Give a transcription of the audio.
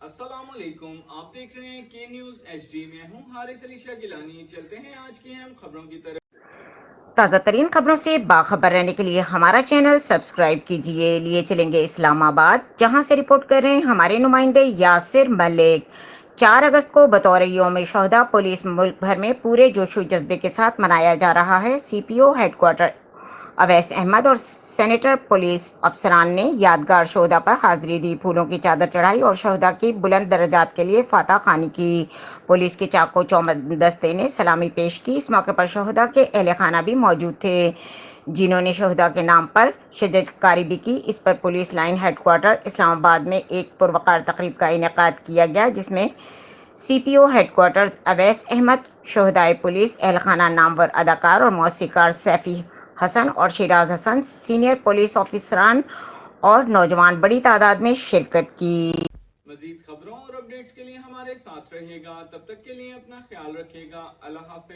अस्सलाम वालेकुम, आप देख रहे हैं के न्यूज़ HD। मैं हूं हारिस अली शाह गिलानी। चलते हैं आज की अहम खबरों की तरफ। ताज़ा तरीन खबरों से बाखबर रहने के लिए हमारा चैनल सब्सक्राइब कीजिए। लिए चलेंगे इस्लामाबाद, जहां से रिपोर्ट कर रहे हैं हमारे नुमाइंदे यासिर मलिक। 4 अगस्त को बतौर यौम शहदा पुलिस मुल्क भर में पूरे जोशो जज्बे के साथ मनाया जा रहा है। CPO हेडक्वार्टर अवैस अहमद और सेनेटर पुलिस अफसरान ने यादगार शोहदा पर हाजिरी दी, फूलों की चादर चढ़ाई और शोहदा की बुलंद दर्जात के लिए फातह खानी की। पुलिस के चाको चौबंद दस्ते ने सलामी पेश की। इस मौके पर शोहदा के अहल खाना भी मौजूद थे, जिन्होंने शोहदा के नाम पर शजरकारी भी की। इस पर पुलिस लाइन हेडक्वार्टर इस्लामाबाद में एक पुरवकार तकरीब का इनेकाद किया गया, जिसमें CPO हेडक्वार्टर्स अवैस अहमद, शोहदाए पुलिस अहल खाना नामवर अदाकार और मौसीकार सैफी हसन और शिराज हसन, सीनियर पुलिस ऑफिसरान और नौजवान बड़ी तादाद में शिरकत की। मजीद खबरों और अपडेट्स के लिए हमारे साथ रहिएगा। तब तक के लिए अपना ख्याल रखिएगा। अल्लाह हाफिज।